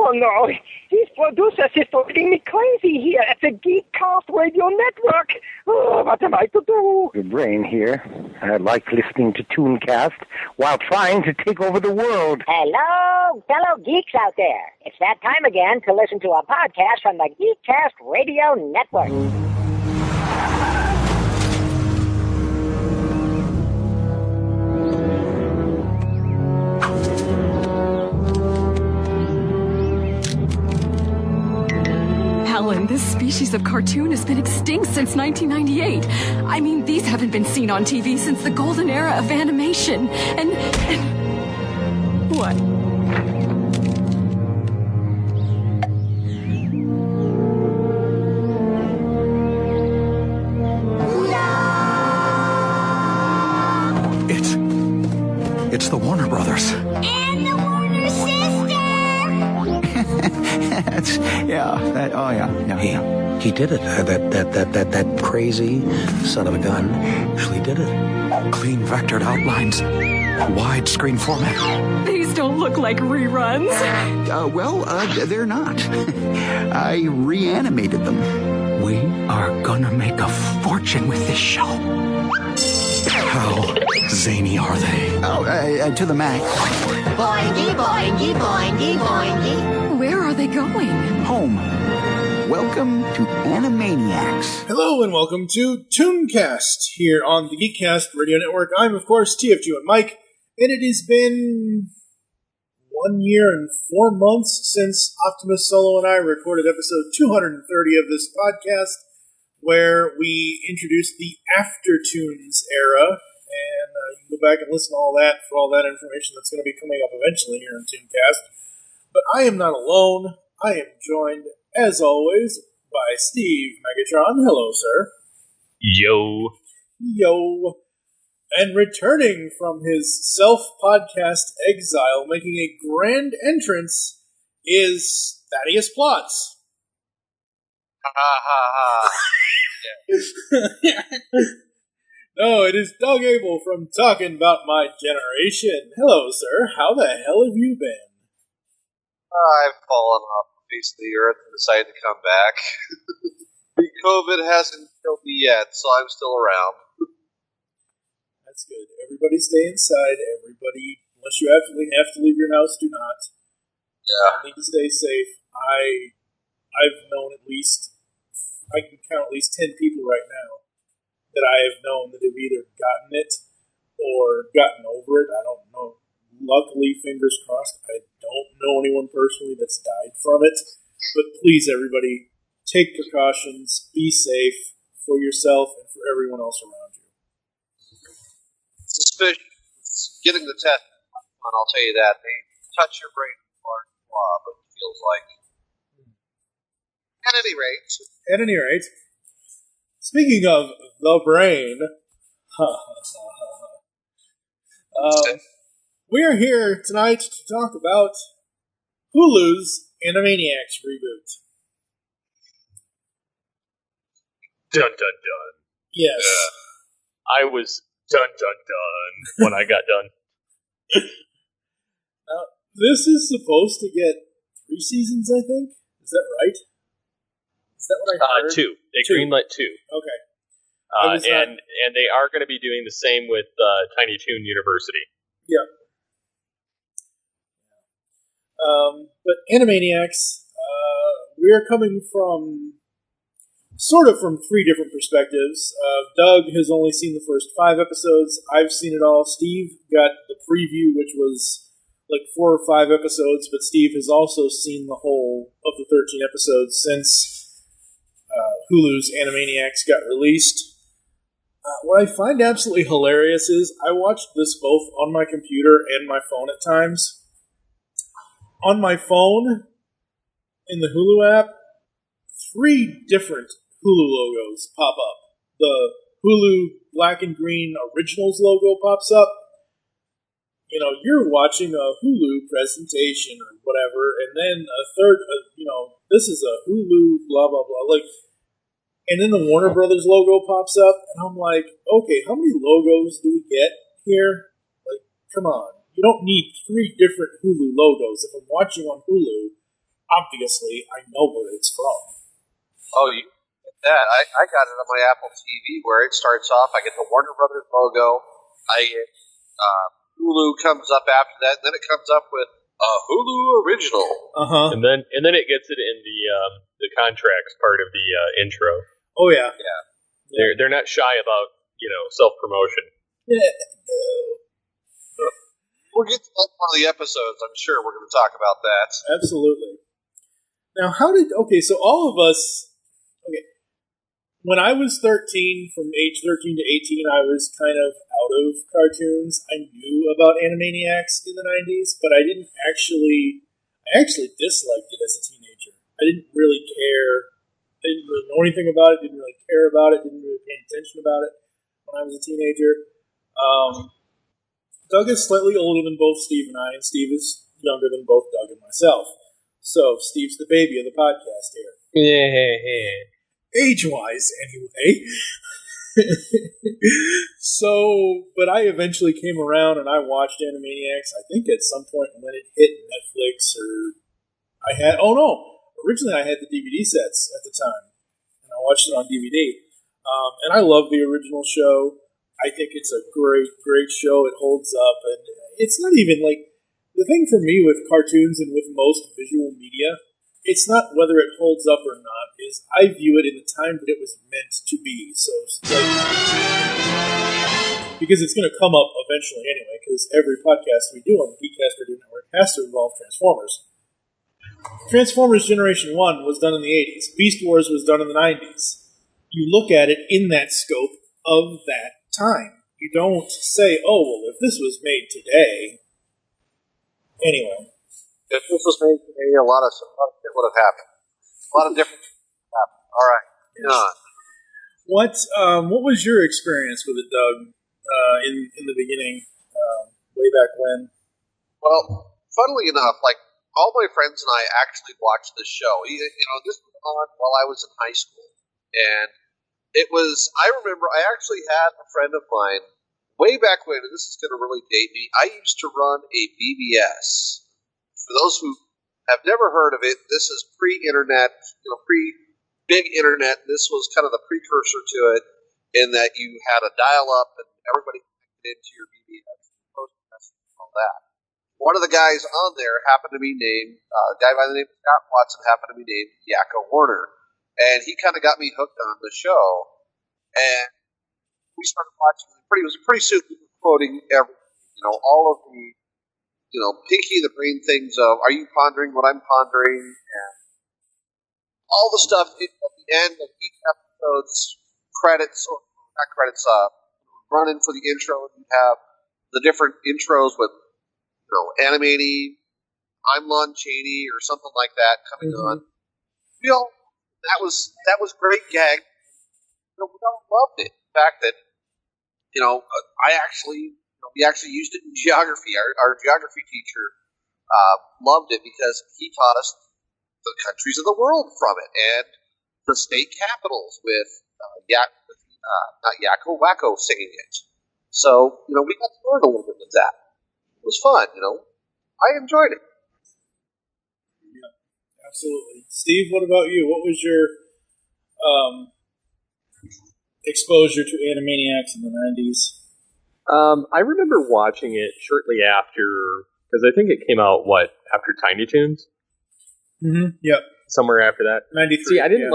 Oh, no. These producers is driving me crazy here at the GCRN Radio Network. Oh, what am I to do? Your brain here. I like listening to ToonCast while trying to take over the world. Hello, fellow geeks out there. It's that time again to listen to a podcast from the GCRN Radio Network. Alan, this species of cartoon has been extinct since 1998. I mean, these haven't been seen on TV since the golden era of animation. And what? It's the Warner Brothers. And the Warner sister! He did it. That crazy son of a gun actually did it. Clean vectored outlines, widescreen format. These don't look like reruns. They're not. I reanimated them. We are gonna make a fortune with this show. How zany are they? To the max. Boingy, boingy, boingy, boingy. Where are they going? Home. Welcome to Animaniacs. Hello and welcome to ToonCast here on the GeekCast Radio Network. I'm, of course, TFG and Mike, and it has been 1 year and 4 months since Optimus Solo and I recorded episode 230 of this podcast, where we introduced the AFTERTOONS era, and you can go back and listen to all that for all that information that's going to be coming up eventually here on ToonCast. But I am not alone. I am joined, as always, by Steve Megatron. Hello, sir. Yo. Yo. And returning from his self-podcast exile, making a grand entrance, is Thaddeus Plotz. Ha ha ha. No, it is Doug Abel from Talkin Bout My Generation. Hello, sir. How the hell have you been? I've fallen off the face of the earth and decided to come back. The COVID hasn't killed me yet, so I'm still around. That's good. Everybody stay inside. Everybody, unless you absolutely have to leave your house, do not. Yeah. You need to stay safe. I've known I can count at least 10 people right now that I have known that have either gotten it or gotten over it. I don't know. Luckily, fingers crossed, I don't know anyone personally that's died from it. But please, everybody, take precautions, be safe for yourself and for everyone else around you. Suspicious. Getting the test, I'll tell you that. They touch your brain with a large swab, it feels like. At any rate, speaking of the brain, we're here tonight to talk about Hulu's Animaniacs reboot. Dun dun dun. Yes. I was dun dun dun when I got done. Now, this is supposed to get 3 seasons, I think? Is that right? Is that what I heard? 2. They greenlit 2. Okay. And they are going to be doing the same with Tiny Toon University. Yeah. But Animaniacs, we're coming from sort of from 3 different perspectives. Doug has only seen the first 5 episodes. I've seen it all. Steve got the preview, which was like 4 or 5 episodes, but Steve has also seen the whole of the 13 episodes since Hulu's Animaniacs got released. What I find absolutely hilarious is I watched this both on my computer and my phone at times. On my phone, in the Hulu app, 3 different Hulu logos pop up. The Hulu black and green originals logo pops up. You know, you're watching a Hulu presentation or whatever, and then a third, this is a Hulu blah, blah, blah. And then the Warner Brothers logo pops up, and I'm like, okay, how many logos do we get here? Like, come on. You don't need 3 different Hulu logos. If I'm watching on Hulu, obviously, I know where it's from. Oh, you get that? I got it on my Apple TV where it starts off. I get the Warner Brothers logo. I get Hulu comes up after that. Then it comes up with a Hulu original. Uh-huh. And then it gets it in the contracts part of the intro. Oh yeah. They're not shy about self promotion. Yeah. We'll get to one of the episodes. I'm sure we're going to talk about that. Absolutely. Now, so all of us, when I was 13, from age 13 to 18, I was kind of out of cartoons. I knew about Animaniacs in the 90s, but I actually disliked it as a teenager. I didn't really care. I didn't really know anything about it, didn't really care about it, didn't really pay attention about it when I was a teenager. Doug is slightly older than both Steve and I, and Steve is younger than both Doug and myself. So, Steve's the baby of the podcast here. Yeah. Age-wise, anyway. But I eventually came around and I watched Animaniacs, I think at some point when it hit Netflix, originally I had the DVD sets at the time, and I watched it on DVD. And I love the original show. I think it's a great, great show. It holds up, and it's not even the thing for me with cartoons and with most visual media, it's not whether it holds up or not, is I view it in the time that it was meant to be. So, because it's going to come up eventually anyway, because every podcast we do on the Geekcast Radio Network has to involve Transformers. Transformers Generation 1 was done in the 80s. Beast Wars was done in the 90s. You look at it in that scope of that time. You don't say, oh, well, if this was made today... Anyway. If this was made today, a lot of shit would have happened. A lot of different things would have happened. All right. What was your experience with it, Doug, in the beginning, way back when? Well, funnily enough, all my friends and I actually watched this show. This was on while I was in high school. And I remember I actually had a friend of mine way back when, and this is going to really date me, I used to run a BBS. For those who have never heard of it, this is pre-internet, pre-big internet. This was kind of the precursor to it, in that you had a dial-up and everybody connected into your BBS, and all that. One of the guys on there happened to be named, a guy by the name of Scott Watson happened to be named Yakko Warner. And he kind of got me hooked on the show. And we started watching pretty soon we were quoting everything. All of the, Pinky the Brain things of, are you pondering what I'm pondering? And all the stuff at the end of each episode's running for the intro. You have the different intros with, Animani, I'm Lon Chaney, or something like that coming on. That was great gag. We all loved it. The fact that, we actually used it in geography. Our geography teacher loved it because he taught us the countries of the world from it and the state capitals with not Yakko, Wacko singing it. So, we got to learn a little bit of that. It was fun, I enjoyed it. Yeah, absolutely. Steve, what about you? What was your exposure to Animaniacs in the 90s? I remember watching it shortly after, because I think it came out, after Tiny Toons? Mm-hmm. Yep. Somewhere after that. 93. See, I didn't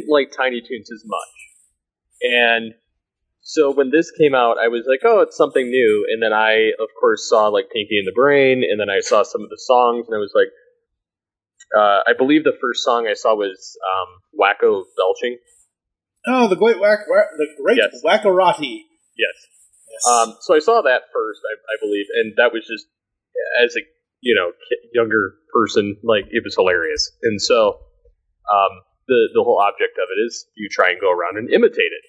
like Tiny Toons as much. And so when this came out, I was like, oh, it's something new. And then I, of course, saw Pinky and the Brain, and then I saw some of the songs, and I was like, I believe the first song I saw was Wacko Belching. Oh, the great yes. Wackarati. Yes. So I saw that first, I believe, and that was just, as a younger person, it was hilarious. And so the whole object of it is you try and go around and imitate it.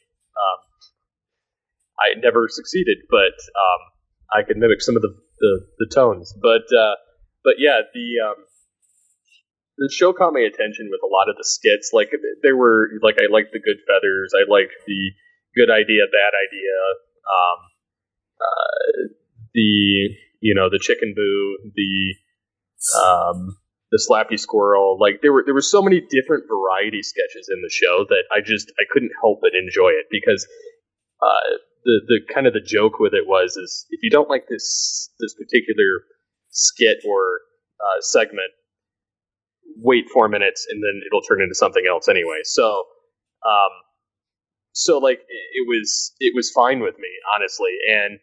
I never succeeded, but I could mimic some of the tones. But yeah, the show caught my attention with a lot of the skits. There were I liked the Good Feathers, I liked the Good Idea, Bad Idea, the Chicken Boo, the Slappy Squirrel. Like there were so many different variety sketches in the show that I couldn't help but enjoy it, because the kind of the joke with it is if you don't like this particular skit or segment, wait 4 minutes and then it'll turn into something else anyway. So like it was fine with me, honestly, and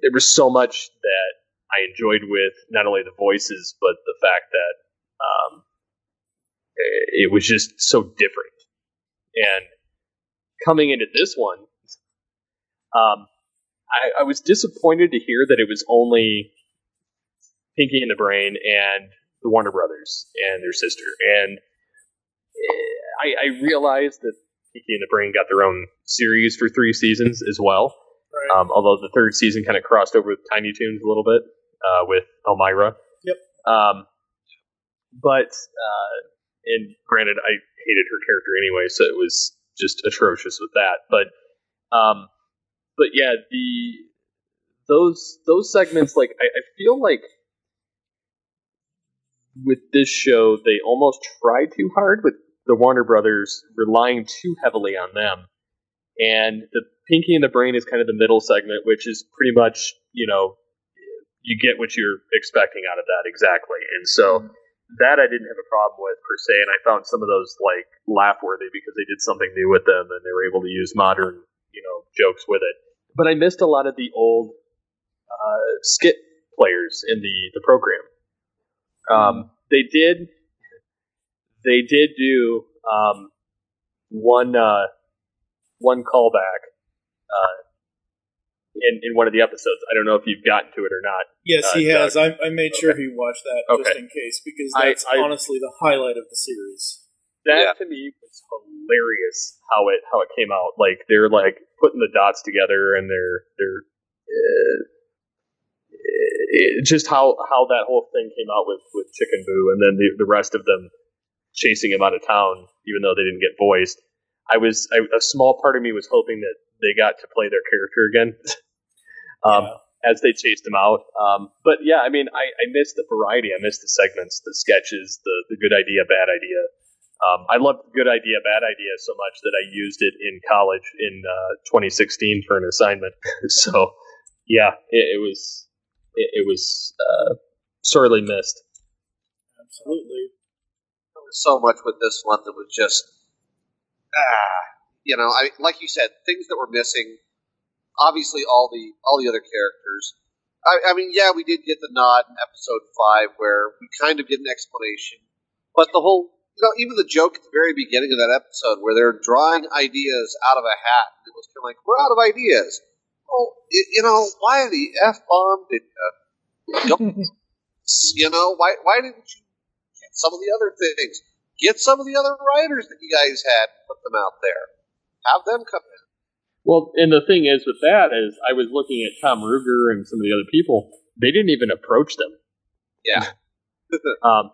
there was so much that I enjoyed with not only the voices but the fact that it was just so different. And coming into this one, I was disappointed to hear that it was only Pinky and the Brain and the Warner Brothers and their sister. And I realized that Pinky and the Brain got their own series for 3 seasons as well. Right. Although the 3rd season kind of crossed over with Tiny Toons a little bit with Elmira. Yep. But and granted, I hated her character anyway, so it was just atrocious with that. But yeah, those segments, like I feel like with this show they almost tried too hard with the Warner Brothers, relying too heavily on them. And the Pinky and the Brain is kind of the middle segment, which is pretty much, you get what you're expecting out of that exactly. And so that I didn't have a problem with per se, and I found some of those like laugh worthy because they did something new with them and they were able to use modern, jokes with it. But I missed a lot of the old skit players in the program. They did do one callback in one of the episodes. I don't know if you've gotten to it or not. Yes, he has. I made sure he watched that just in case, because that's honestly the highlight of the series. That to me was hilarious how it came out. Like they're like putting the dots together, and they're just how that whole thing came out with Chicken Boo, and then the rest of them chasing him out of town, even though they didn't get voiced. A small part of me was hoping that they got to play their character again as they chased him out. But yeah, I mean, I missed the variety. I missed the segments, the sketches, the good idea, bad idea. I loved Good Idea, Bad Idea so much that I used it in college in 2016 for an assignment. So yeah, it was sorely missed. Absolutely. There was so much with this one that was just, like you said, things that were missing. Obviously, all the other characters. I mean, yeah, we did get the nod in episode 5 where we kind of get an explanation, but the whole, even the joke at the very beginning of that episode where they're drawing ideas out of a hat, it was kind of like, we're out of ideas. Well, why the F-bomb did why didn't you get some of the other things? Get some of the other writers that you guys had, put them out there. Have them come in. Well, and the thing is with that is I was looking at Tom Ruger and some of the other people. They didn't even approach them. Yeah.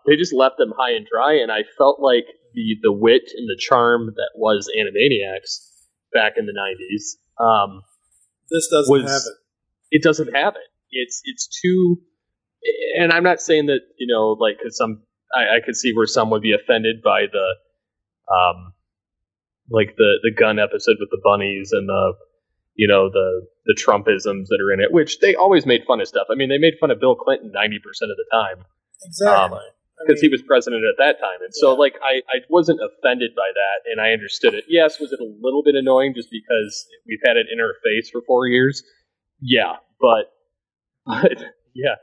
They just left them high and dry, and I felt like the wit and the charm that was Animaniacs back in the 90s. This doesn't have it. It doesn't have it. It's too, and I'm not saying that because I could see where some would be offended by the the gun episode with the bunnies and the Trumpisms that are in it, which they always made fun of stuff. I mean, they made fun of Bill Clinton 90% of the time. Exactly. Because he was president at that time. And so, I wasn't offended by that, and I understood it. Yes, was it a little bit annoying just because we've had it in our face for 4 years? Yeah, but yeah.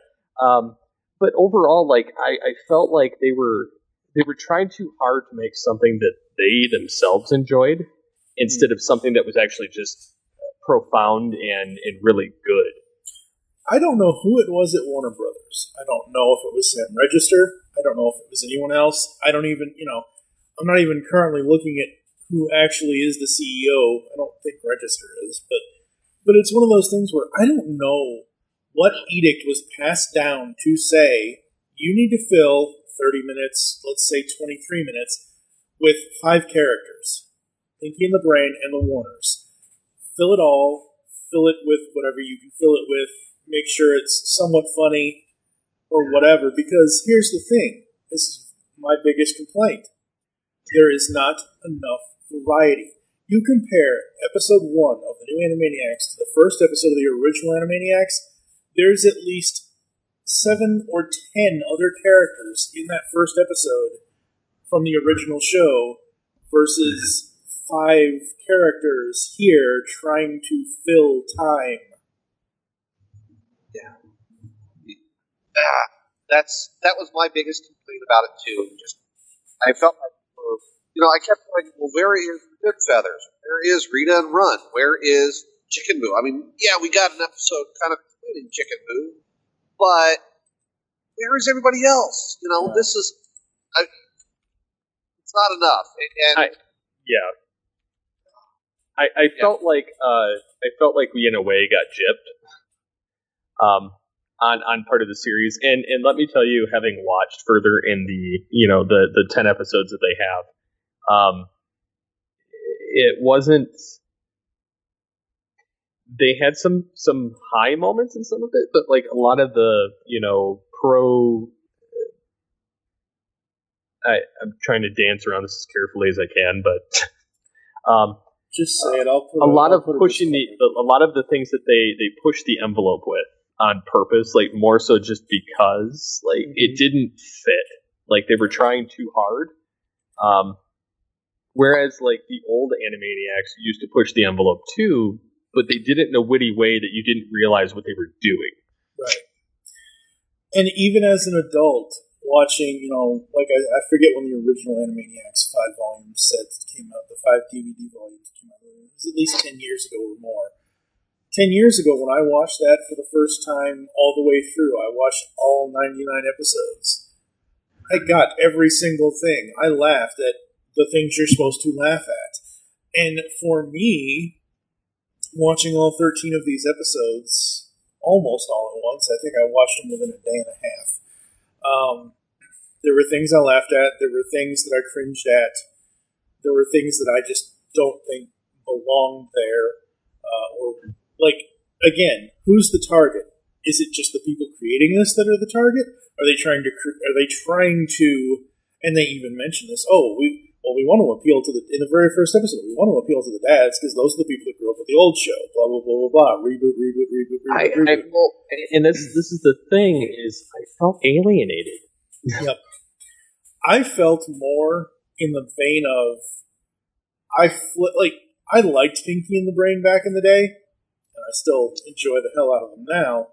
But overall, I felt like they were trying too hard to make something that they themselves enjoyed instead of something that was actually just profound and really good. I don't know who it was at Warner Brothers. I don't know if it was Sam Register. I don't know if it was anyone else. I don't even, I'm not even currently looking at who actually is the CEO. I don't think Register is, but it's one of those things where I don't know what edict was passed down to say, you need to fill 30 minutes, let's say 23 minutes, with 5 characters. Pinky and the Brain and the Warners. Fill it all. Fill it with whatever you can fill it with. Make sure it's somewhat funny. or whatever, because here's the thing. This is my biggest complaint. There is not enough variety. You compare episode 1 of the new Animaniacs to the first episode of the original Animaniacs, there's at least 7 or 10 other characters in that first episode from the original show versus 5 characters here trying to fill time. Yeah. That was my biggest complaint about it too. I felt like, I kept going, well, where is Good Feathers? Where is Rita and Run? Where is Chicken Moo? I mean, yeah, we got an episode kind of explaining Chicken Moo, but where is everybody else? This is it's not enough. I felt like we in a way got gypped on part of the series, and let me tell you, having watched further in the 10 episodes that they have, it wasn't. They had some high moments in some of it, but like a lot of the pro. I'm trying to dance around this as carefully as I can, but just say it. A lot of the things that they push the envelope with on purpose, like more so just because it didn't fit. Like they were trying too hard. Whereas like the old Animaniacs used to push the envelope too, but they did it in a witty way that you didn't realize what they were doing. Right. And even as an adult, watching, I forget when the original Animaniacs 5-volume sets came out, the 5 DVD volumes came out. It was at least 10 years ago or more. 10 years ago, when I watched that for the first time all the way through, I watched all 99 episodes. I got every single thing. I laughed at the things you're supposed to laugh at. And for me, watching all 13 of these episodes almost all at once, I think I watched them within a day and a half. There were things I laughed at. There were things that I cringed at. There were things that I just don't think belonged there. Again, who's the target? Is it just the people creating this that are the target? Are they trying to? And they even mention this. We want to appeal to in the very first episode. We want to appeal to the dads because those are the people that grew up with the old show. Blah blah blah blah blah. Reboot. And this is the thing is I felt alienated. Yep. I felt more in the vein of I liked Pinky and the Brain back in the day, and I still enjoy the hell out of them now.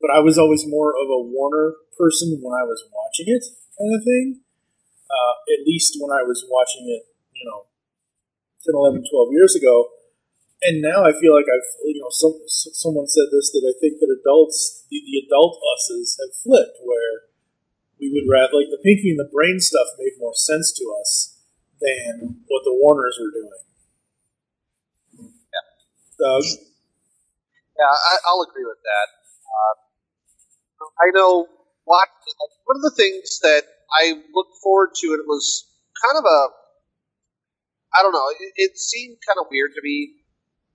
But I was always more of a Warner person when I was watching it, kind of thing. At least when I was watching it, 10, 11, 12 years ago. And now I feel like someone said this, that I think that adults, the adult us's have flipped, where we would rather, the Pinky and the Brain stuff made more sense to us than what the Warners were doing. Yeah. Doug? Yeah, I'll agree with that. I know one of the things that I looked forward to, and it was kind of I don't know, it seemed kind of weird to me,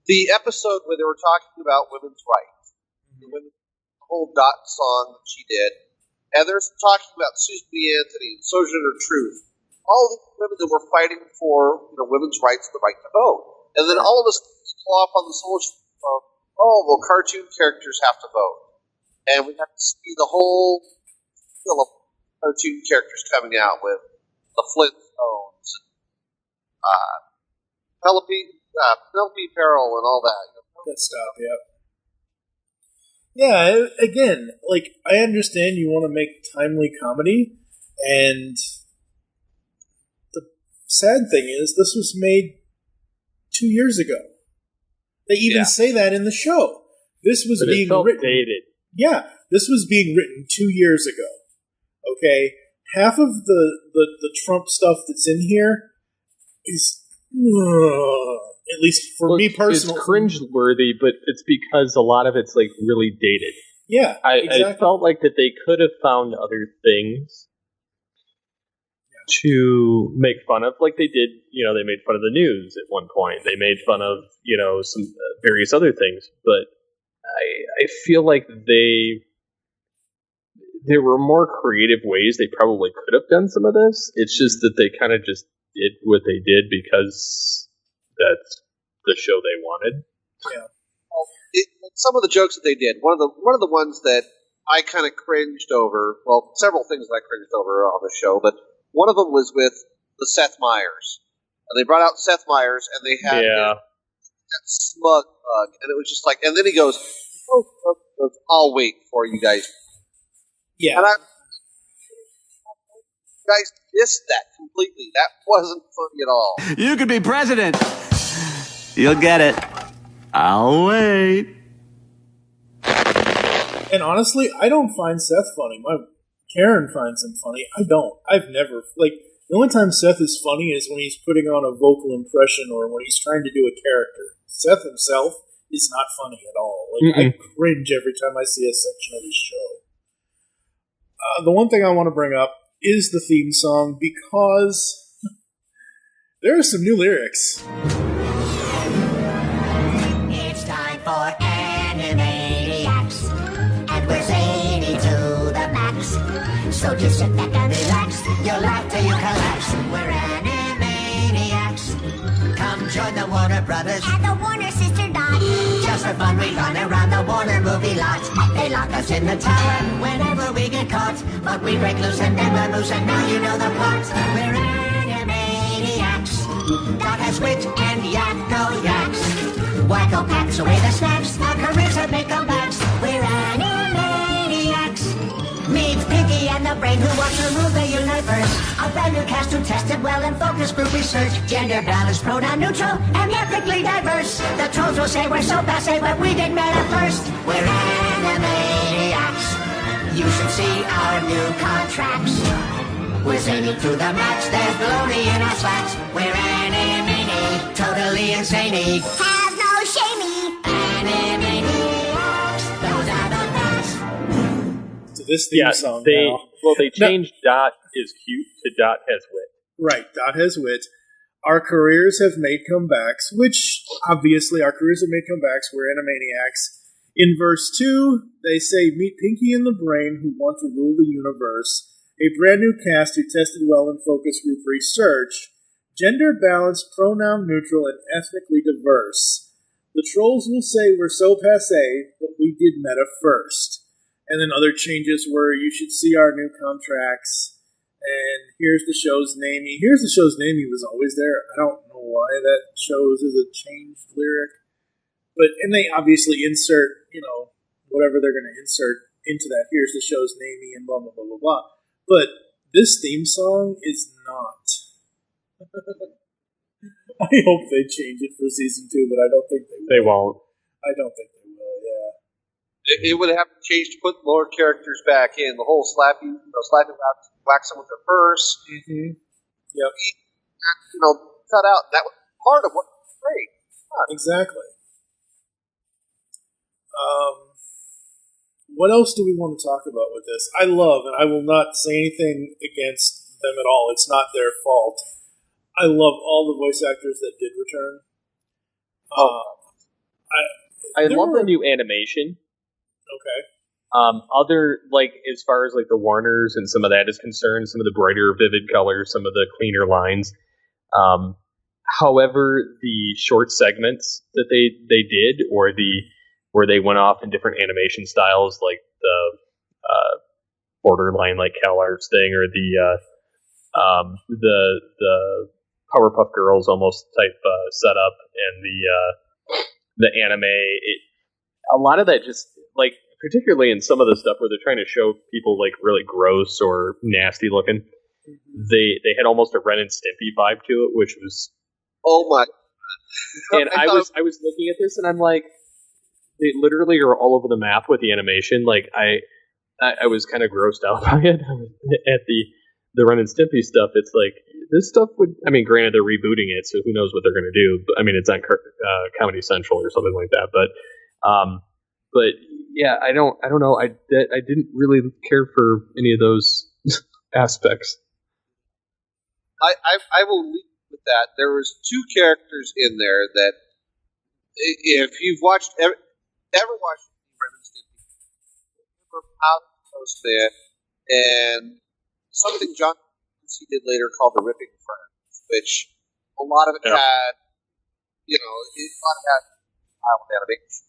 the episode where they were talking about women's rights, the whole Dot song that she did, and they're talking about Susan B. Anthony and Sojourner Truth, all the women that were fighting for women's rights, the right to vote, and then all of us go off on the social, cartoon characters have to vote, and we got to see the whole of cartoon characters coming out with the Flintstones, Penelope Farrell, and all that. Good stuff, yeah. Yeah, again, I understand you want to make timely comedy, and the sad thing is, this was made 2 years ago. They even say that in the show. This was being written. Dated. Yeah, this was being written 2 years ago. Okay, half of the Trump stuff that's in here is, at least for me personally, it's cringeworthy, but it's because a lot of it's really dated. Yeah, exactly. I felt like that they could have found other things to make fun of, like they did. They made fun of the news at one point. They made fun of some various other things, but I feel like there were more creative ways they probably could have done some of this. It's just that they kind of just did what they did because that's the show they wanted. Yeah. Some of the jokes that they did. One of the ones that I kind of cringed over. Well, several things that I cringed over on the show, but one of them was with the Seth Meyers. They brought out Seth Meyers, and they had that smug mug, and it was just like. And then he goes, "I'll wait for you guys." Yeah. And you guys missed that completely. That wasn't funny at all. You could be president. You'll get it. I'll wait. And honestly, I don't find Seth funny. Karen finds him funny. I don't. I've never, the only time Seth is funny is when he's putting on a vocal impression or when he's trying to do a character. Seth himself is not funny at all. I cringe every time I see a section of his show. The one thing I want to bring up is the theme song because there are some new lyrics. It's time for Animaniacs, and we're zany to the max. So just sit back and relax. You'll laugh till you collapse. We're Animaniacs. Come join the Warner Brothers and the Warner Sister Dot. Just for fun, we run around the Warner movie lot. They lock us in the tower whenever we get caught, but we break loose and never lose, and now you know the plot. We're Animaniacs. Dot has wit and Yak go yaks. Wacko packs away the snacks. Our careers have made comebacks. We're Animaniacs. Meet Pinky and the Brain, who wants to rule the universe. A brand new cast who tested well in focus group research. Gender balanced, pronoun neutral, and ethnically diverse. The trolls will say we're so passe, but we did meta first. We're Animaniacs. You should see our new contracts. We're zany to the max. There's baloney in our slacks. We're Animani, totally insane. Have no shamey. Animaniacs. Those are the facts. To this theme song now. Well, they changed Dot is cute to Dot has wit. Right, Dot has wit. Our careers have made comebacks, which, obviously, our careers have made comebacks. We're Animaniacs. In verse 2, they say, meet Pinky and the Brain, who want to rule the universe. A brand new cast who tested well in focus group research. Gender balanced, pronoun neutral, and ethnically diverse. The trolls will say we're so passe, but we did meta first. And then other changes were you should see our new contracts. And here's the show's namey. Here's the show's namey was always there. I don't know why that shows as a changed lyric. And they obviously insert, whatever they're going to insert into that. Here's the show's namey and blah, blah, blah, blah, blah. But this theme song is not. I hope they change it for season 2, but I don't think they will. They won't. I don't think they will, yeah. It would have to change to put more characters back in. The whole slapping waxing with their purse. Mm-hmm. Yep. Cut out. That was part of what was great. Exactly. What else do we want to talk about with this? I love, and I will not say anything against them at all. It's not their fault. I love all the voice actors that did return. I love the new animation. Okay. As far as the Warners and some of that is concerned, some of the brighter, vivid colors, some of the cleaner lines. However, the short segments that they did, or where they went off in different animation styles, like the borderline CalArts thing, or the Powerpuff Girls almost type setup, and the anime. A lot of that just particularly in some of the stuff where they're trying to show people really gross or nasty looking, they had almost a Ren and Stimpy vibe to it, which was oh my. And I was looking at this and I'm like, they literally are all over the map with the animation. I was kind of grossed out by it at the Ren and Stimpy stuff. It's this stuff would, granted they're rebooting it, so who knows what they're going to do. But it's on Comedy Central or something like that. But yeah, I don't know. I didn't really care for any of those aspects. I will leave with that. There was 2 characters in there that, if you've ever watched Ren and Stimpy, remember how Postman and something John he did later called The Ripping Friends, which a lot of it had, a lot of it had child animation.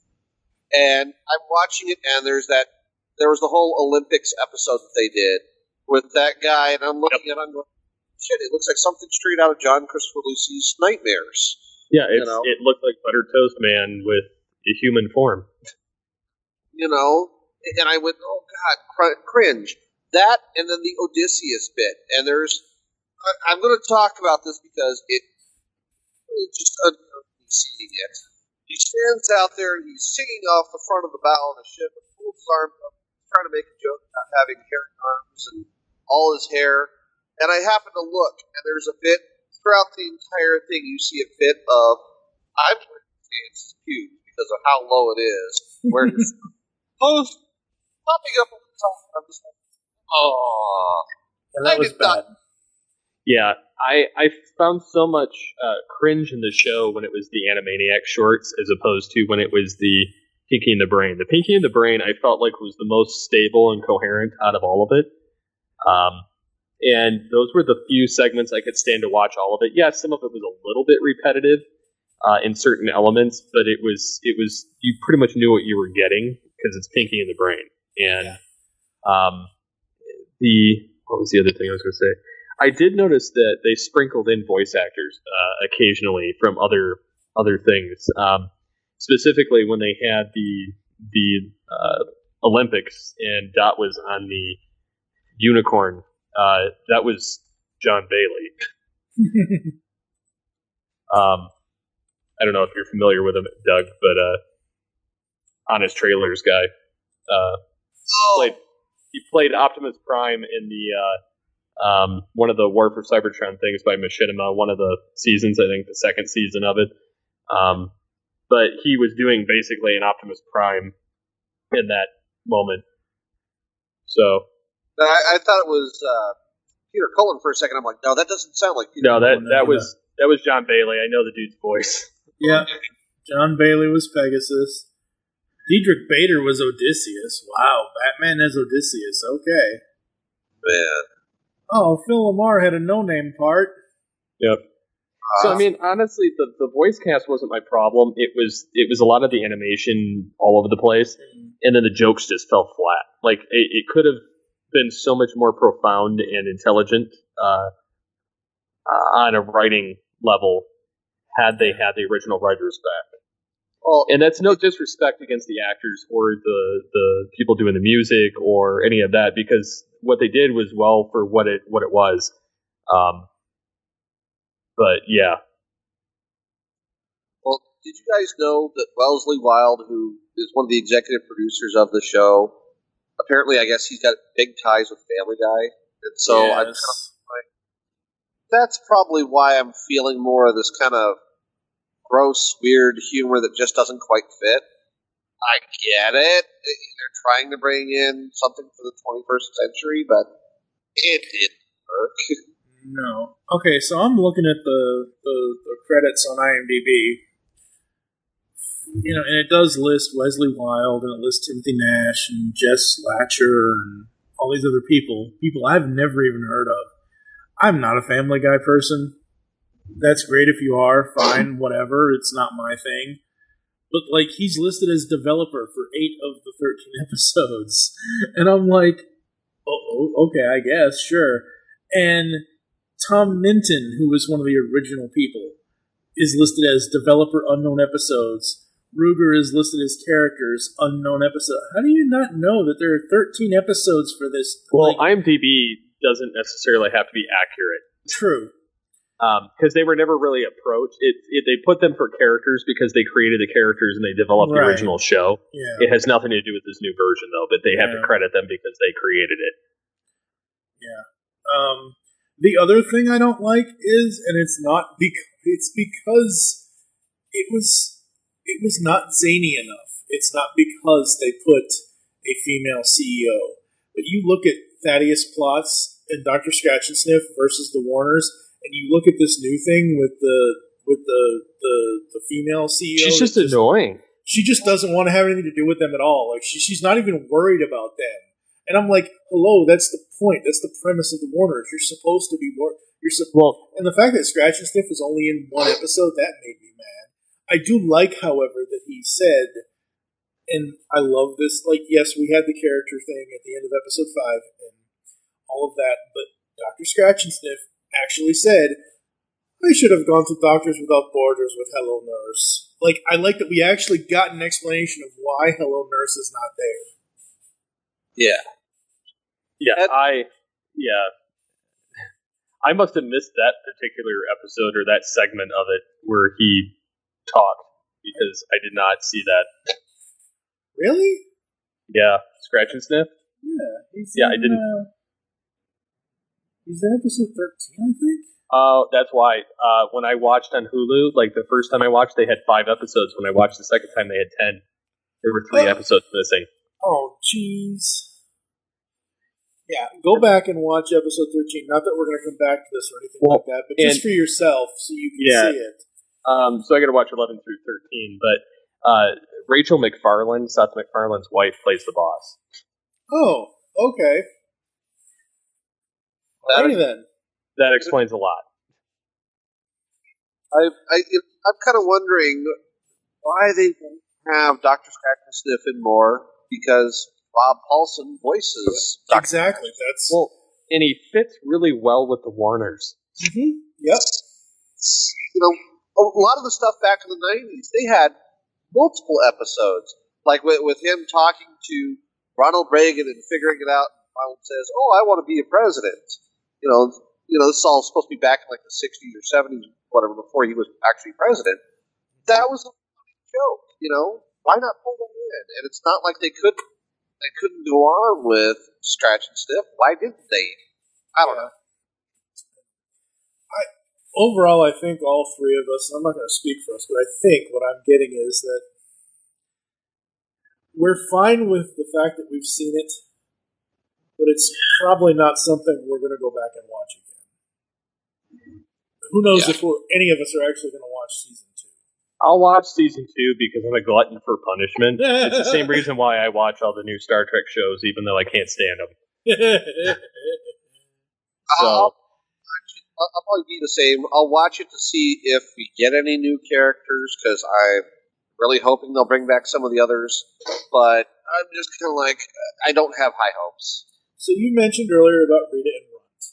And I'm watching it, and there was the whole Olympics episode that they did with that guy, and I'm looking at it, I'm going, shit, it looks like something straight out of John Christopher Lucy's Nightmares. Yeah, it looked like Buttered Toast Man with a human form. And I went, oh God, cringe. That, and then the Odysseus bit. And I'm going to talk about this because it really just seeing it. He stands out there and he's singing off the front of the bow of the ship and pulls his arm up, trying to make a joke about having hairy arms and all his hair. And I happen to look, and there's a bit throughout the entire thing. You see a bit of I'm going to dance his pubes because of how low it is, where his clothes popping up on the top. I'm just like, oh, that was bad. Yeah, I found so much cringe in the show when it was the Animaniacs shorts as opposed to when it was the Pinky and the Brain. The Pinky and the Brain I felt like was the most stable and coherent out of all of it. And those were the few segments I could stand to watch all of it. Yeah, some of it was a little bit repetitive in certain elements, but it was you pretty much knew what you were getting because it's Pinky and the Brain. And what was the other thing I was going to say? I did notice that they sprinkled in voice actors occasionally from other things. Specifically, when they had the Olympics and Dot was on the unicorn, that was John Bailey. I don't know if you're familiar with him, Doug, but Honest Trailers guy. He played Optimus Prime in the one of the War for Cybertron things by Machinima, one of the seasons, I think the second season of it. But he was doing basically an Optimus Prime in that moment. So I thought it was Peter Cullen for a second. I'm like, no, that doesn't sound like Peter. No, that was John Bailey. I know the dude's voice. Yeah, John Bailey was Pegasus. Diedrich Bader was Odysseus. Wow, Batman as Odysseus. Okay. Man. Oh, Phil Lamar had a no-name part. Yep. So I mean, honestly, the voice cast wasn't my problem. It was a lot of the animation all over the place, and then the jokes just fell flat. Like it could have been so much more profound and intelligent on a writing level had they had the original writers back. Well, and that's no disrespect against the actors or the people doing the music or any of that, because what they did was well for what it was. But yeah. Well, did you guys know that Wellesley Wild, who is one of the executive producers of the show, apparently, I guess he's got big ties with Family Guy, and so I'm kind of like, that's probably why I'm feeling more of this kind of gross, weird humor that just doesn't quite fit. I get it. They're trying to bring in something for the 21st century, but it didn't work. No. Okay, so I'm looking at the credits on IMDb. And it does list Wesley Wild, and it lists Timothy Nash and Jess Latcher and all these other people I've never even heard of. I'm not a Family Guy person. That's great if you are, fine, whatever. It's not my thing. But, he's listed as developer for 8 of the 13 episodes. And I'm like, oh, okay, I guess, sure. And Tom Minton, who was one of the original people, is listed as developer unknown episodes. Ruger is listed as characters unknown episode. How do you not know that there are 13 episodes for this? Well, IMDb doesn't necessarily have to be accurate. True. Because they were never really approached. They put them for characters because they created the characters and they developed the original show. Yeah. It has nothing to do with this new version, though, but they have to credit them because they created it. Yeah. The other thing I don't like is, and it's because it was not zany enough. It's not because they put a female CEO. But you look at Thaddeus Plotz and Dr. Scratch and Sniff versus the Warners, and you look at this new thing with the female CEO. She's just annoying. She just doesn't want to have anything to do with them at all. She's not even worried about them. And I'm like, hello, that's the point. That's the premise of the Warners. You're supposed to be and the fact that Scratch and Sniff was only in one episode, that made me mad. I do like, however, that he said, and I love this, like, yes, we had the character thing at the end of episode 5 and all of that, but Dr. Scratch and Sniff actually said, I should have gone to Doctors Without Borders with Hello Nurse. Like, I like that we actually got an explanation of why Hello Nurse is not there. Yeah. Yeah, I must have missed that particular episode or that segment of it where he talked, because I did not see that. Really? Yeah, Scratch and Sniff? Yeah, I didn't. He's in episode 13, I think? Oh, that's why. When I watched on Hulu, like the first time I watched, they had 5 episodes. When I watched the second time, they had 10. There were 3 episodes missing. Oh, jeez. Yeah, go back and watch episode 13. Not that we're going to come back to this or anything like that, but just for yourself so you can see it. So I got to watch 11 through 13. But Rachel McFarlane, Seth MacFarlane's wife, plays the boss. Oh, okay. Alrighty then. That explains a lot. I'm kind of wondering why they don't have Dr. Scratch and Sniff in more, because Rob Paulson voices Dr. Exactly. That's and he fits really well with the Warners. Mm-hmm. Yep. You know, a lot of the stuff back in the 90s, they had multiple episodes, like with him talking to Ronald Reagan and figuring it out. And Ronald says, "Oh, I want to be a president." You know, this is all supposed to be back in like the 60s or 70s, whatever, before he was actually president. That was a funny joke, you know. Why not pull them in? And it's not like they couldn't go on with Scratch and Sniff. Why didn't they? I don't know. Overall, I think all 3 of us, and I'm not going to speak for us, but I think what I'm getting is that we're fine with the fact that we've seen it, but it's probably not something we're going to go back and watch again. Who knows if any of us are actually going to watch season 2. I'll watch season 2 because I'm a glutton for punishment. It's the same reason why I watch all the new Star Trek shows, even though I can't stand them. I'll probably be the same. I'll watch it to see if we get any new characters, because I'm really hoping they'll bring back some of the others. But I'm just kind of like, I don't have high hopes. So you mentioned earlier about Rita and Runt.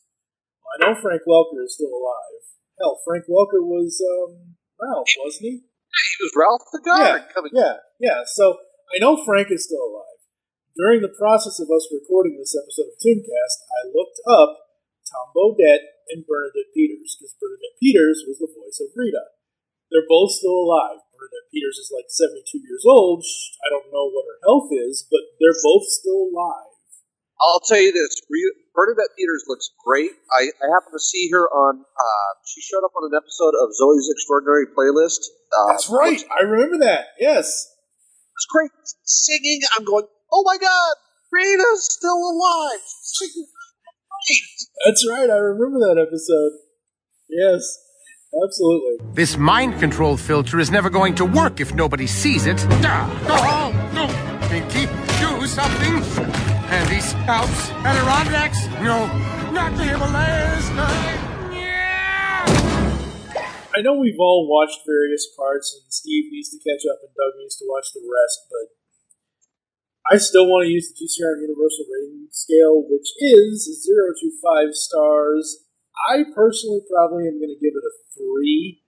Well, I know Frank Welker is still alive. Hell, Frank Welker was Ralph, wasn't he? He was Ralph the Guard. Yeah. So I know Frank is still alive. During the process of us recording this episode of ToonCast, I looked up Tom Bodett and Bernadette Peters, because Bernadette Peters was the voice of Rita. They're both still alive. Bernadette Peters is like 72 years old. I don't know what her health is, but they're both still alive. I'll tell you this, Bernadette Peters looks great. I happened to see her on, she showed up on an episode of Zoe's Extraordinary Playlist. That's right, I remember that, yes. It's great. Singing, I'm going, oh my god, Rita's still alive. That's right, I remember that episode. Yes, absolutely. This mind control filter is never going to work if nobody sees it. Oh, no, Pinky, do something. And these Alps, Adirondacks, no, not the Himalayas. I know we've all watched various parts, and Steve needs to catch up, and Doug needs to watch the rest, but I still want to use the GCRN Universal Rating Scale, which is 0 to 5 stars. I personally probably am going to give it a 3.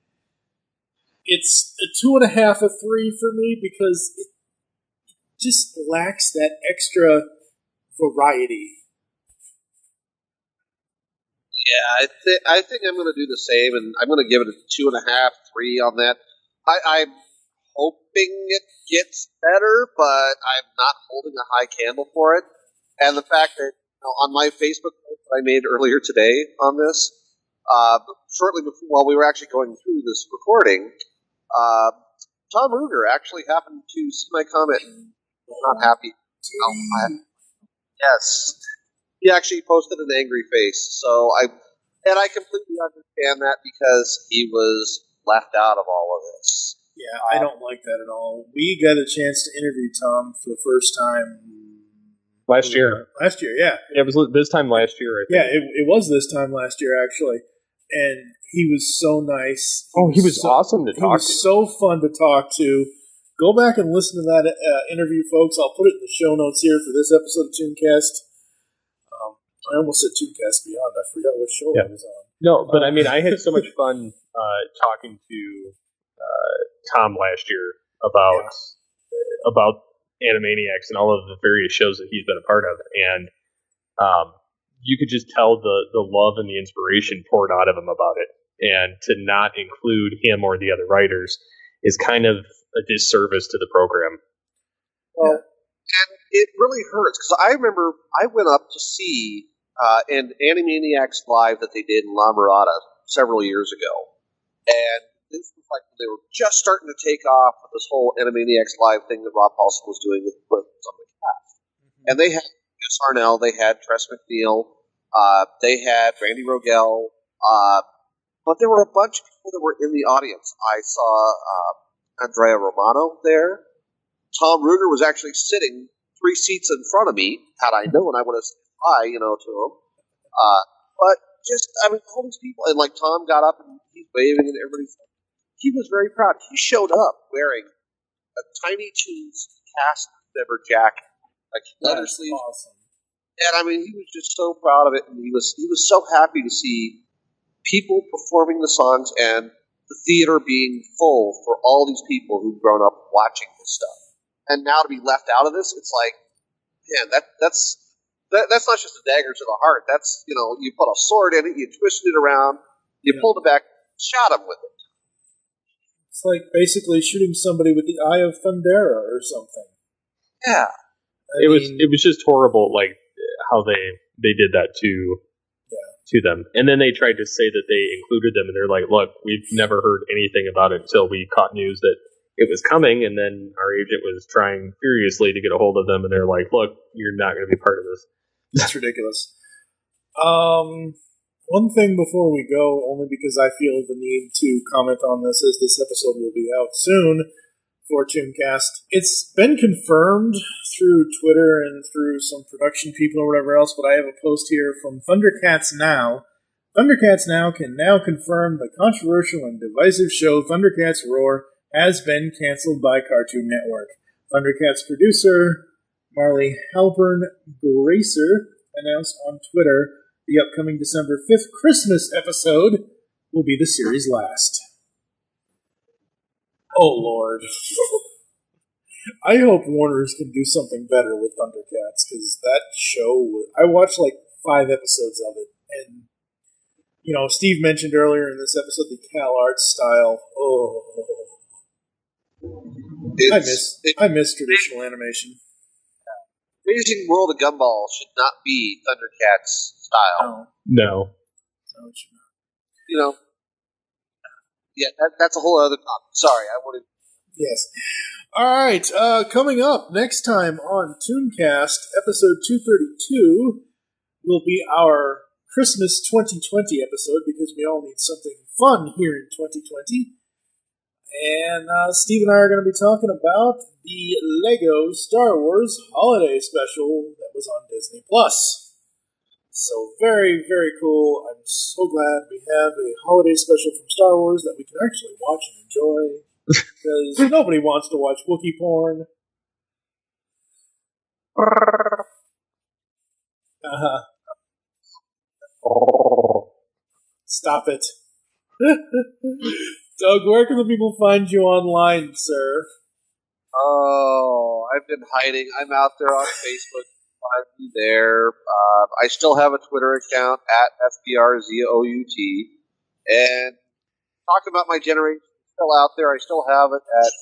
It's a 2.5, a 3 for me, because it just lacks that extra variety. Yeah, I think I'm going to do the same, and I'm going to give it a 2.5, 3 on that. I'm hoping it gets better, but I'm not holding a high candle for it. And the fact that on my Facebook post that I made earlier today on this, shortly before, while we were actually going through this recording, Tom Ruger actually happened to see my comment and was not happy. Yes. He actually posted an angry face. So I completely understand that, because he was left out of all of this. Yeah, I don't like that at all. We got a chance to interview Tom for the first time Last year. Last year, yeah. It was this time last year, I think. Yeah, it was this time last year, actually. And he was so nice. He was awesome to talk to. He was so fun to talk to. Go back and listen to that interview, folks. I'll put it in the show notes here for this episode of ToonCast. I almost said ToonCast Beyond. I forgot what show it was on. No, but I mean, I had so much fun talking to Tom last year about Animaniacs and all of the various shows that he's been a part of, and you could just tell the love and the inspiration poured out of him about it. And to not include him or the other writers is kind of a disservice to the program. Well, and it really hurts because I remember I went up to see an Animaniacs live that they did in La Mirada several years ago, and this was like they were just starting to take off with this whole Animaniacs live thing that Rob Paulson was doing with some of the cast. Mm-hmm. And they had Chris Arnell, they had Tress MacNeille, they had Randy Rogel, but there were a bunch of people that were in the audience. I saw Andrea Romano there. Tom Ruger was actually sitting 3 seats in front of me. Had I known, I would have said hi, to him. But just, all these people, and like Tom got up and he's waving and everybody's. He was very proud. He showed up wearing a Tiny Toons cast member jacket, like leather sleeves. Awesome. And he was just so proud of it, and he was so happy to see people performing the songs and the theater being full for all these people who've grown up watching this stuff. And now to be left out of this, it's like, man, that's not just a dagger to the heart. That's, you put a sword in it, you twisted it around, you pulled it back, shot him with it. It's like basically shooting somebody with the Eye of Thundera or something. Yeah. It was just horrible, like, how they did that to them. And then they tried to say that they included them, and they're like, look, we've never heard anything about it until we caught news that it was coming, and then our agent was trying furiously to get a hold of them, and they're like, look, you're not going to be part of this. That's ridiculous. One thing before we go, only because I feel the need to comment on this, as this episode will be out soon for ToonCast. It's been confirmed through Twitter and through some production people or whatever else, but I have a post here from Thundercats Now. Thundercats Now can now confirm the controversial and divisive show Thundercats Roar has been canceled by Cartoon Network. Thundercats producer Marley Halpern Gracer announced on Twitter the upcoming December 5th Christmas episode will be the series' last. Oh, Lord. I hope Warner's can do something better with Thundercats, because that show, I watched like 5 episodes of it, and, Steve mentioned earlier in this episode the Cal Art style. Oh. I miss traditional animation. Amazing World of Gumball should not be Thundercats style. No, it should not. Yeah, that's a whole other topic. Sorry, I wanted. Yes. All right. Coming up next time on ToonCast, episode 232 will be our Christmas 2020 episode, because we all need something fun here in 2020. And Steve and I are going to be talking about the Lego Star Wars holiday special that was on Disney+. So very, very cool. I'm so glad we have a holiday special from Star Wars that we can actually watch and enjoy. Because nobody wants to watch Wookiee porn. Stop it. Doug, where can the people find you online, sir? Oh, I've been hiding. I'm out there on Facebook. Find me there. I still have a Twitter account at FBRZOUT. And Talkin Bout My Generation is still out there. I still have it at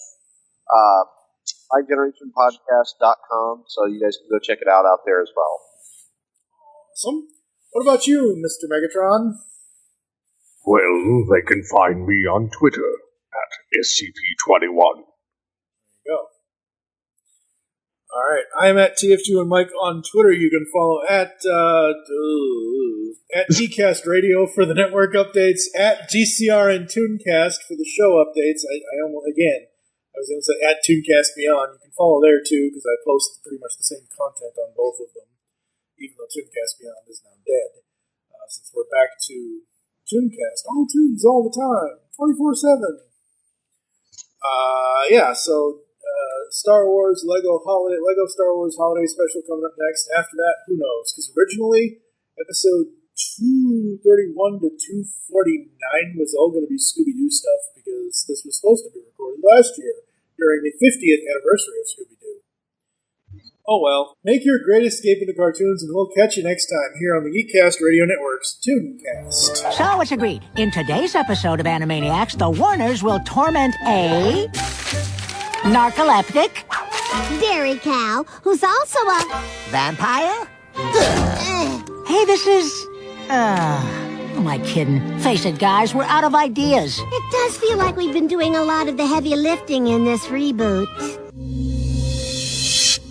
mygenerationpodcast.com, so you guys can go check it out there as well. Awesome. What about you, Mr. Megatron? Well, they can find me on Twitter at SCP-21. There you go. Alright, I'm at TF2 and Mike on Twitter. You can follow at TCast Radio for the network updates, at GCRN ToonCast for the show updates. I was going to say at ToonCast Beyond. You can follow there too, because I post pretty much the same content on both of them, even though ToonCast Beyond is now dead. Since we're back to ToonCast, all tunes all the time, 24/7. So Star Wars Lego Star Wars Holiday Special coming up next. After that, who knows? Because originally, episode 231 to 249 was all going to be Scooby-Doo stuff, because this was supposed to be recorded last year during the 50th anniversary of Scooby-Doo. Oh well, make your great escape into cartoons, and we'll catch you next time here on the Geekcast Radio Network's ToonCast. So it's agreed. In today's episode of Animaniacs, the Warners will torment a narcoleptic dairy cow, who's also a vampire. Hey, this is... Who am I kidding? Face it, guys, we're out of ideas. It does feel like we've been doing a lot of the heavy lifting in this reboot.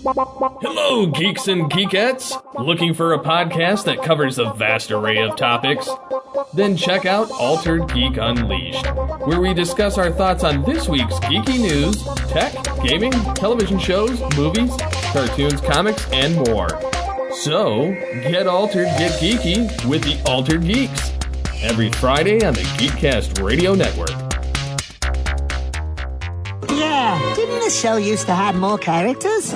Hello, geeks and geekettes! Looking for a podcast that covers a vast array of topics? Then check out Altered Geek Unleashed, where we discuss our thoughts on this week's geeky news, tech, gaming, television shows, movies, cartoons, comics, and more. So, get altered, get geeky with the Altered Geeks, every Friday on the Geekcast Radio Network. Yeah, didn't the show used to have more characters?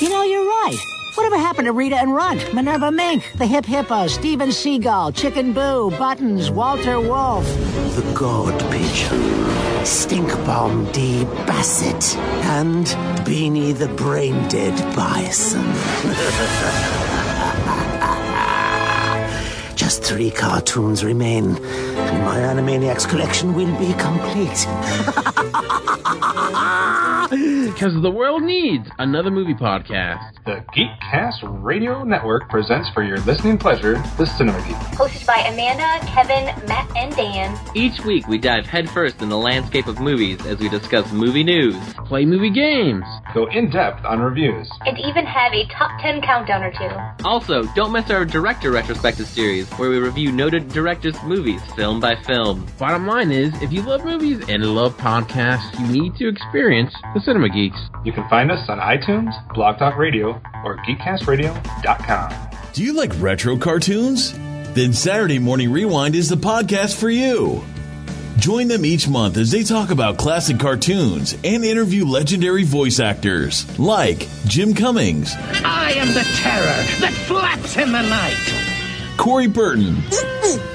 You know, you're right. Whatever happened to Rita and Runt, Minerva Mink, the Hip Hippo, Steven Seagull, Chicken Boo, Buttons, Walter Wolf, The God Pigeon, Stink Bomb D. Bassett, and Beanie the Brain Dead Bison. Just 3 cartoons remain, and my Animaniacs collection will be complete. Because the world needs another movie podcast. The Geekcast Radio Network presents for your listening pleasure the Cinema Geek. Hosted by Amanda, Kevin, Matt, and Dan. Each week we dive headfirst in the landscape of movies as we discuss movie news, play movie games, go in-depth on reviews, and even have a top 10 countdown or two. Also, don't miss our director retrospective series, where we review noted directors' movies, film by film. Bottom line is, if you love movies and love podcasts, you need to experience the Cinema Geeks. You can find us on iTunes, Blog Talk Radio, or GeekCastRadio.com. Do you like retro cartoons? Then Saturday Morning Rewind is the podcast for you. Join them each month as they talk about classic cartoons and interview legendary voice actors like Jim Cummings. I am the terror that flaps in the night. Corey Burton.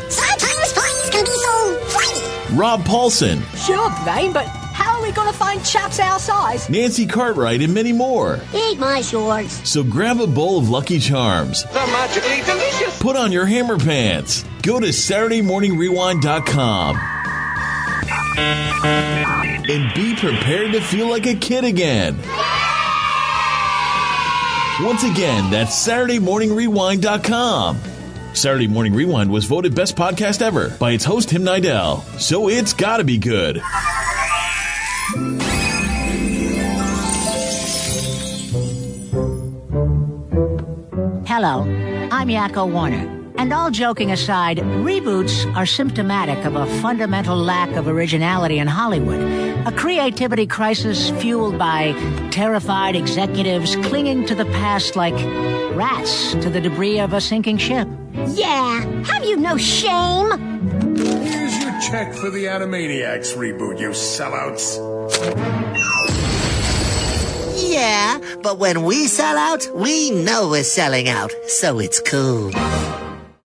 Sometimes toys can be so flighty. Rob Paulson. Sure, Vane, but how are we going to find chaps our size? Nancy Cartwright and many more. Eat my shorts. So grab a bowl of Lucky Charms. They're magically delicious. Put on your hammer pants. Go to SaturdayMorningRewind.com. And be prepared to feel like a kid again. Once again, that's SaturdayMorningRewind.com. Saturday Morning Rewind was voted Best Podcast Ever by its host, Tim Nidell. So it's gotta be good. Hello, I'm Yakko Warner. And all joking aside, reboots are symptomatic of a fundamental lack of originality in Hollywood. A creativity crisis fueled by terrified executives clinging to the past like rats to the debris of a sinking ship. Yeah, have you no shame? Here's your check for the Animaniacs reboot, you sellouts. Yeah, but when we sell out, we know we're selling out, so it's cool.